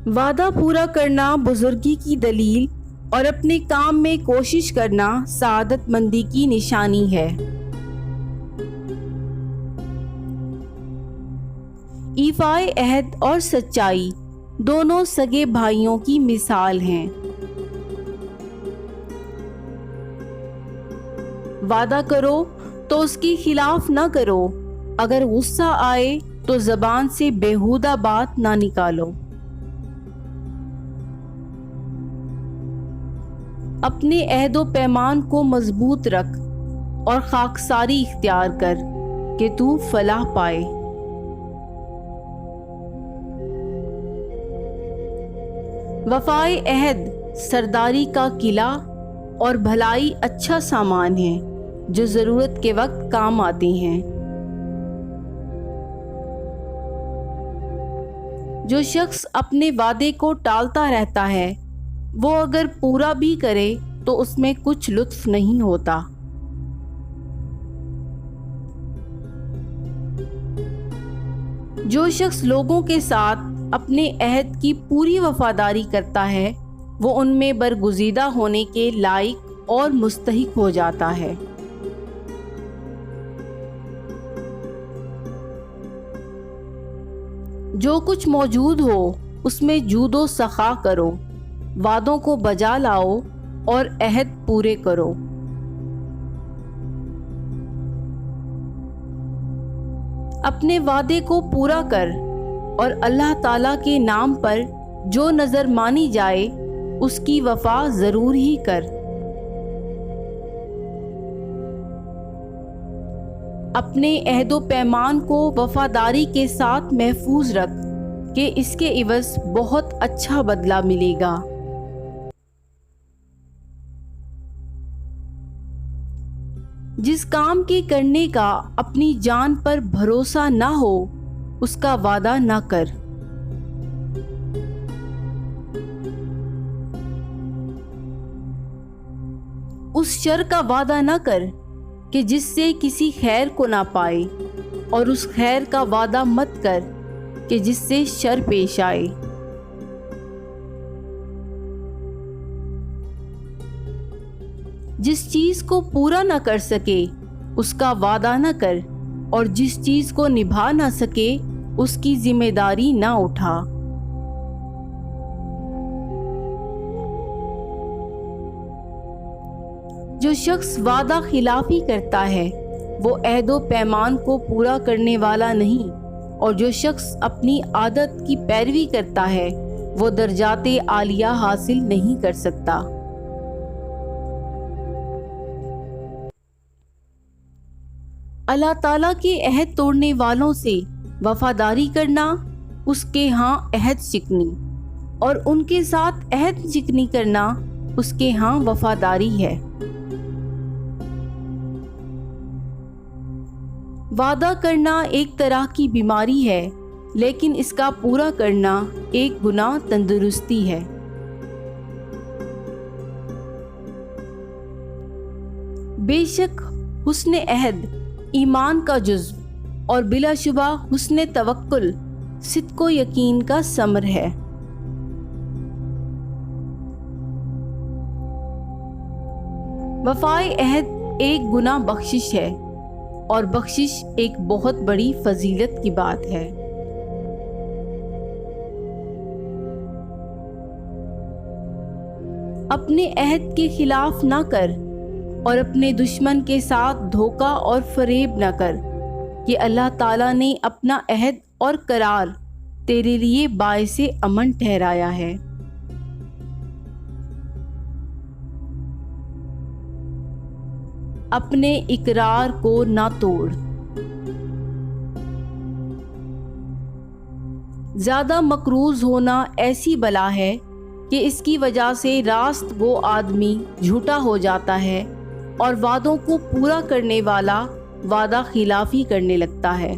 وعدہ پورا کرنا بزرگی کی دلیل اور اپنے کام میں کوشش کرنا سعادت مندی کی نشانی ہے۔ ایفائے عہد اور سچائی دونوں سگے بھائیوں کی مثال ہیں۔ وعدہ کرو تو اس کی خلاف نہ کرو، اگر غصہ آئے تو زبان سے بیہودہ بات نہ نکالو۔ اپنے عہد و پیمان کو مضبوط رکھ اور خاکساری اختیار کر کہ تو فلاح پائے۔ وفائے عہد سرداری کا قلعہ اور بھلائی اچھا سامان ہے جو ضرورت کے وقت کام آتے ہیں۔ جو شخص اپنے وعدے کو ٹالتا رہتا ہے وہ اگر پورا بھی کرے تو اس میں کچھ لطف نہیں ہوتا۔ جو شخص لوگوں کے ساتھ اپنے عہد کی پوری وفاداری کرتا ہے وہ ان میں برگزیدہ ہونے کے لائق اور مستحق ہو جاتا ہے۔ جو کچھ موجود ہو اس میں جود و سخا کرو، وعدوں کو بجا لاؤ اور عہد پورے کرو۔ اپنے وعدے کو پورا کر اور اللہ تعالیٰ کے نام پر جو نظر مانی جائے اس کی وفا ضرور ہی کر۔ اپنے عہد و پیمان کو وفاداری کے ساتھ محفوظ رکھ کہ اس کے عوض بہت اچھا بدلہ ملے گا۔ جس کام کے کرنے کا اپنی جان پر بھروسہ نہ ہو اس کا وعدہ نہ کر۔ اس شر کا وعدہ نہ کر کہ جس سے کسی خیر کو نہ پائے، اور اس خیر کا وعدہ مت کر کہ جس سے شر پیش آئے۔ جس چیز کو پورا نہ کر سکے اس کا وعدہ نہ کر، اور جس چیز کو نبھا نہ سکے اس کی ذمہ داری نہ اٹھا۔ جو شخص وعدہ خلافی کرتا ہے وہ عہد و پیمان کو پورا کرنے والا نہیں، اور جو شخص اپنی عادت کی پیروی کرتا ہے وہ درجات عالیہ حاصل نہیں کر سکتا۔ اللہ تعالیٰ کے عہد توڑنے والوں سے وفاداری کرنا اس کے ہاں عہد شکنی، اور ان کے ساتھ عہد شکنی کرنا اس کے ہاں وفاداری ہے۔ وعدہ کرنا ایک طرح کی بیماری ہے، لیکن اس کا پورا کرنا ایک گناہ تندرستی ہے۔ بے شک حسن عہد ایمان کا جزو اور بلا شبہ حسن توکل صدق و یقین کا ثمر ہے۔ وفائے عہد ایک گناہ بخشش ہے، اور بخشش ایک بہت بڑی فضیلت کی بات ہے۔ اپنے عہد کے خلاف نہ کر اور اپنے دشمن کے ساتھ دھوکہ اور فریب نہ کر، کہ اللہ تعالیٰ نے اپنا عہد اور قرار تیرے لیے باعث امن ٹھہرایا ہے۔ اپنے اقرار کو نہ توڑ۔ زیادہ مقروض ہونا ایسی بلا ہے کہ اس کی وجہ سے راست گو آدمی جھوٹا ہو جاتا ہے اور وعدوں کو پورا کرنے والا وعدہ خلافی کرنے لگتا ہے۔